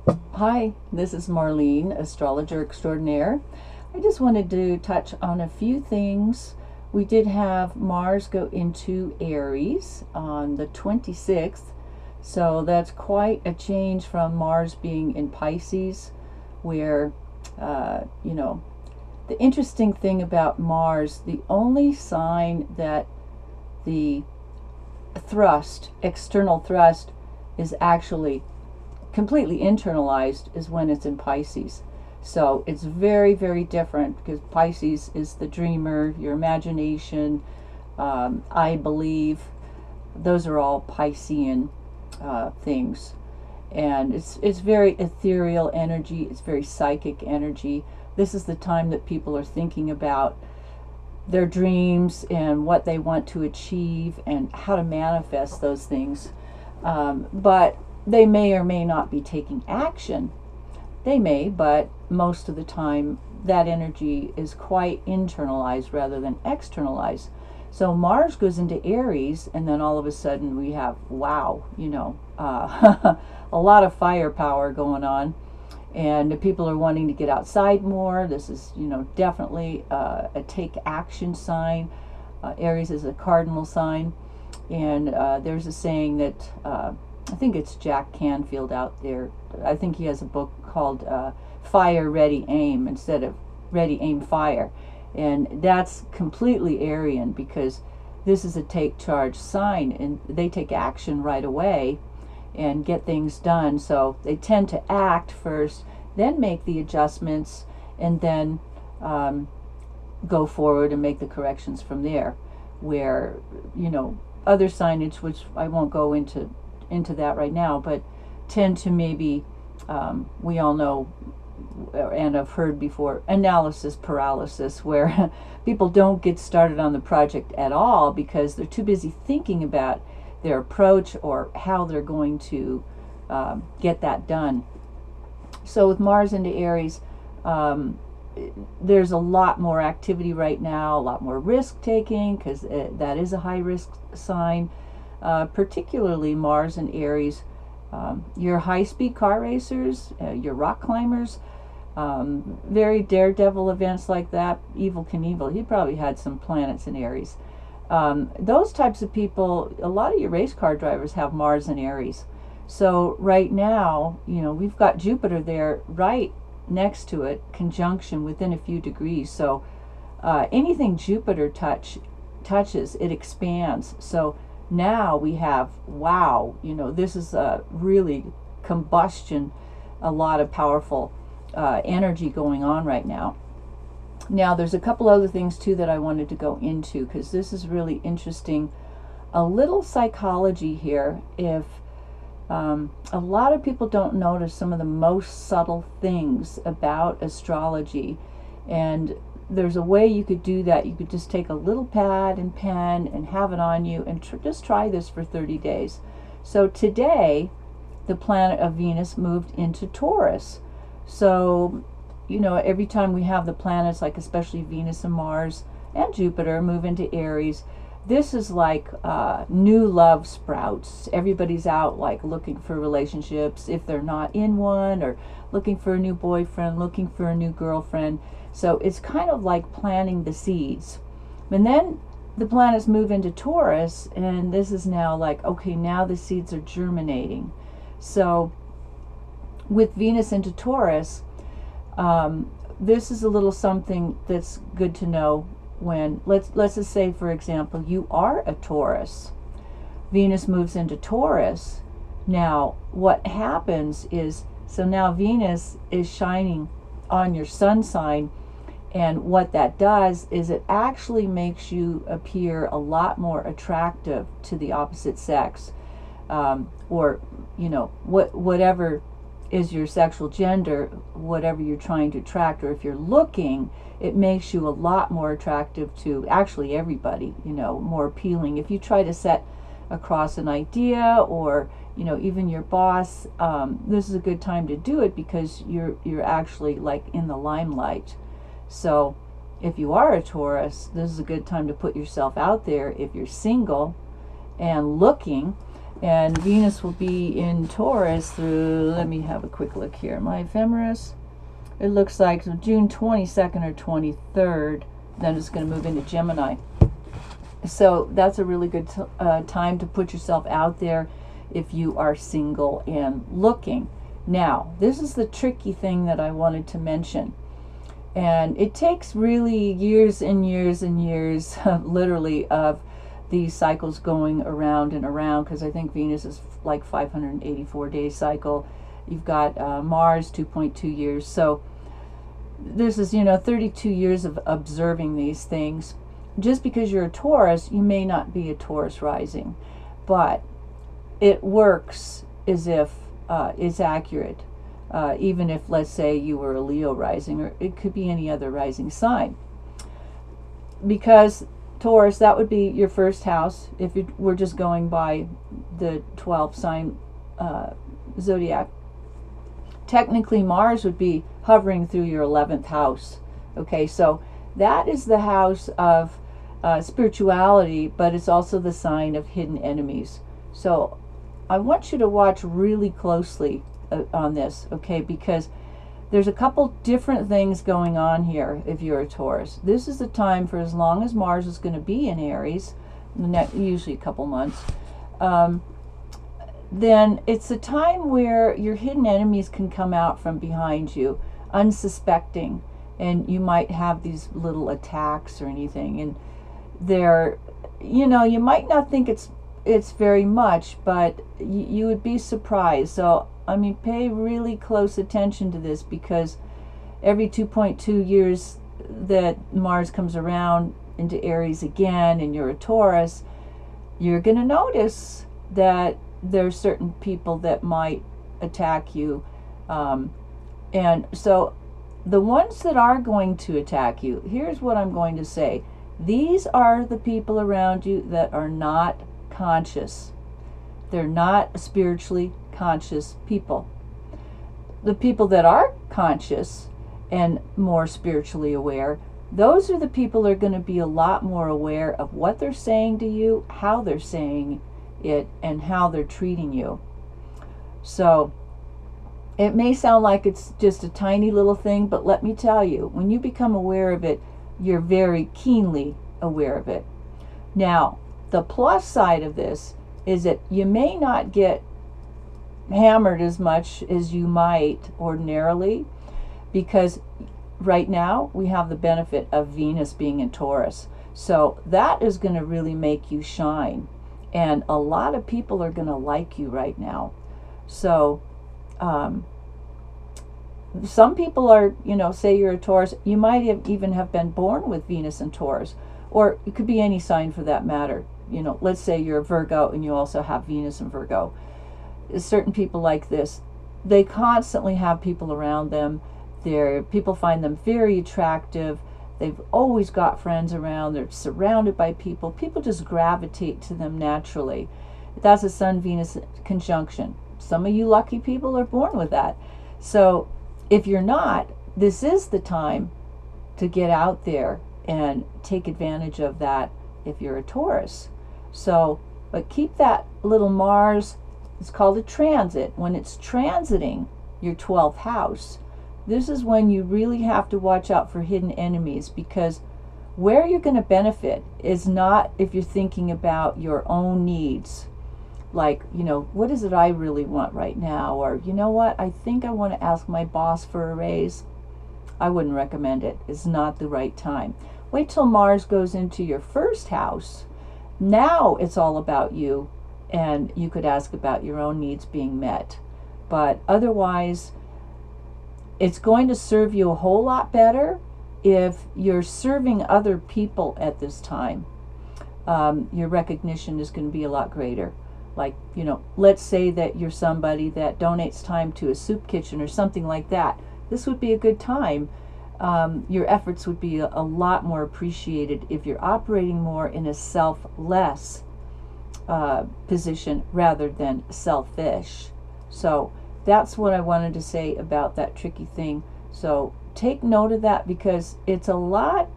Hi, this is Marlene, astrologer extraordinaire. I just wanted to touch on a few things. We did have Mars go into Aries on the 26th, so that's quite a change from Mars being in Pisces, where, uh, you know, the interesting thing about Mars, the only sign that the external thrust, is actually completely internalized is when it's in Pisces. So it's very, very different because Pisces is the dreamer, your imagination, I believe. Those are all Piscean things. And it's very ethereal energy, it's very psychic energy. This is the time that people are thinking about their dreams and what they want to achieve and how to manifest those things. But they may or may not be taking action. They may, but most of the time that energy is quite internalized rather than externalized. So Mars goes into Aries, and then all of a sudden we have, wow, a lot of firepower going on. And people are wanting to get outside more. This is, definitely a take action sign. Aries is a cardinal sign. And there's a saying that I think it's Jack Canfield out there. I think he has a book called Fire, Ready, Aim instead of Ready, Aim, Fire. And that's completely Aryan because this is a take charge sign and they take action right away and get things done. So they tend to act first, then make the adjustments, and then go forward and make the corrections from there. Where, other signage, which I won't go into that right now, but tend to maybe, we all know and I've heard before, analysis paralysis, where people don't get started on the project at all because they're too busy thinking about their approach or how they're going to get that done. So with Mars into Aries, there's a lot more activity right now, a lot more risk taking because that is a high risk sign. Particularly Mars and Aries, your high speed car racers, your rock climbers, very daredevil events like that. Evil Knievel, he probably had some planets in Aries. Those types of people, a lot of your race car drivers have Mars and Aries. So right now, we've got Jupiter there right next to it, conjunction within a few degrees. So anything Jupiter touches, it expands. So now we have, wow, this is a really combustion, a lot of powerful energy going on right now. Now there's a couple other things too that I wanted to go into because this is really interesting. A little psychology here. If a lot of people don't notice some of the most subtle things about astrology, and there's a way you could do that. You could just take a little pad and pen and have it on you and just try this for 30 days. So today, the planet of Venus moved into Taurus. So, every time we have the planets, like especially Venus and Mars and Jupiter, move into Aries, this is like new love sprouts. Everybody's out like looking for relationships if they're not in one, or looking for a new boyfriend, looking for a new girlfriend. So it's kind of like planting the seeds. And then the planets move into Taurus, and this is now like, okay, now the seeds are germinating. So with Venus into Taurus, this is a little something that's good to know when, let's just say, for example, you are a Taurus. Venus moves into Taurus. Now, what happens is, so now Venus is shining on your sun sign, and what that does is it actually makes you appear a lot more attractive to the opposite sex, or whatever is your sexual gender, whatever you're trying to attract, or if you're looking, it makes you a lot more attractive to actually everybody, more appealing. If you try to set across an idea, or even your boss, this is a good time to do it because you're actually like in the limelight. So if you are a Taurus, this is a good time to put yourself out there if you're single and looking. And Venus will be in Taurus through, let me have a quick look here, my ephemeris. It looks like June 22nd or 23rd, then it's going to move into Gemini. So that's a really good time to put yourself out there if you are single and looking. Now, this is the tricky thing that I wanted to mention. And it takes really years and years and years, literally, of these cycles going around and around, because I think Venus is like 584-day cycle. You've got Mars 2.2 years. So this is, 32 years of observing these things. Just because you're a Taurus, you may not be a Taurus rising, but it works as if it's accurate. Even if, let's say, you were a Leo rising, or it could be any other rising sign. Because Taurus, that would be your first house, if you were just going by the 12 sign zodiac. Technically, Mars would be hovering through your 11th house. Okay, so that is the house of spirituality, but it's also the sign of hidden enemies. So I want you to watch really closely on this, okay, because there's a couple different things going on here if you're a Taurus. This is the time, for as long as Mars is going to be in Aries, usually a couple months, then it's a time where your hidden enemies can come out from behind you, unsuspecting, and you might have these little attacks or anything, and they're, you might not think it's very much, but you would be surprised. So I mean, pay really close attention to this, because every 2.2 years that Mars comes around into Aries again and you're a Taurus, you're going to notice that there's certain people that might attack you. And so the ones that are going to attack you, here's what I'm going to say. These are the people around you that are not conscious. They're not spiritually conscious people. The people that are conscious and more spiritually aware, those are the people that are going to be a lot more aware of what they're saying to you, how they're saying it, and how they're treating you. So it may sound like it's just a tiny little thing, but let me tell you, when you become aware of it, you're very keenly aware of it. Now, the plus side of this is that you may not get hammered as much as you might ordinarily, because right now we have the benefit of Venus being in Taurus. So that is going to really make you shine, and a lot of people are going to like you right now. So some people are, say you're a Taurus, you might even have been born with Venus in Taurus, or it could be any sign for that matter. Let's say you're a Virgo and you also have Venus in Virgo. Certain people like this, they constantly have people around them. People find them very attractive. They've always got friends around. They're surrounded by people. People just gravitate to them naturally. That's a Sun-Venus conjunction. Some of you lucky people are born with that. So if you're not, this is the time to get out there and take advantage of that if you're a Taurus. So, but keep that little Mars, it's called a transit. When it's transiting your 12th house, this is when you really have to watch out for hidden enemies, because where you're going to benefit is not if you're thinking about your own needs. Like, what is it I really want right now? Or, what, I think I want to ask my boss for a raise. I wouldn't recommend it. It's not the right time. Wait till Mars goes into your first house. Now it's all about you, and you could ask about your own needs being met. But otherwise, it's going to serve you a whole lot better if you're serving other people at this time. Your recognition is going to be a lot greater. Like, let's say that you're somebody that donates time to a soup kitchen or something like that. This would be a good time. Your efforts would be a lot more appreciated if you're operating more in a selfless position rather than selfish. So that's what I wanted to say about that tricky thing. So take note of that, because it's a lot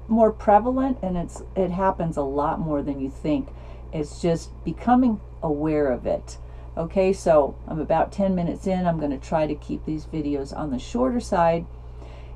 more prevalent, and it happens a lot more than you think. It's just becoming aware of it. Okay, so I'm about 10 minutes in. I'm going to try to keep these videos on the shorter side.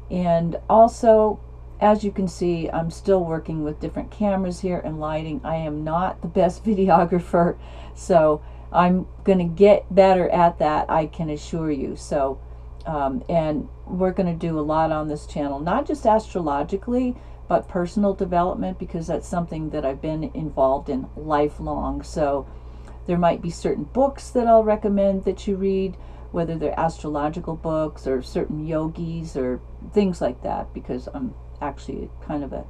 And also, as you can see, I'm still working with different cameras here and lighting. I am not the best videographer, so I'm going to get better at that, I can assure you. So, and we're going to do a lot on this channel, not just astrologically, but personal development, because that's something that I've been involved in lifelong. So there might be certain books that I'll recommend that you read, whether they're astrological books or certain yogis or things like that, because I'm actually kind of a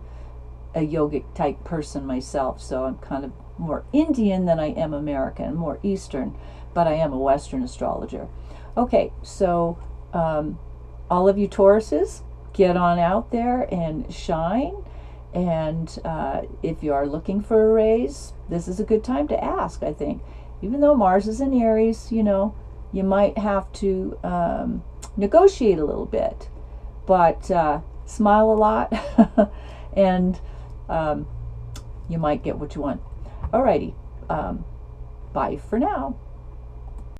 yogic type person myself. So I'm kind of more Indian than I am American, more Eastern, but I am a Western astrologer. Okay, so all of you Tauruses, get on out there and shine. And if you are looking for a raise, this is a good time to ask, I think. Even though Mars is in Aries, you know, you might have to negotiate a little bit, but smile a lot, and you might get what you want. Alrighty, bye for now.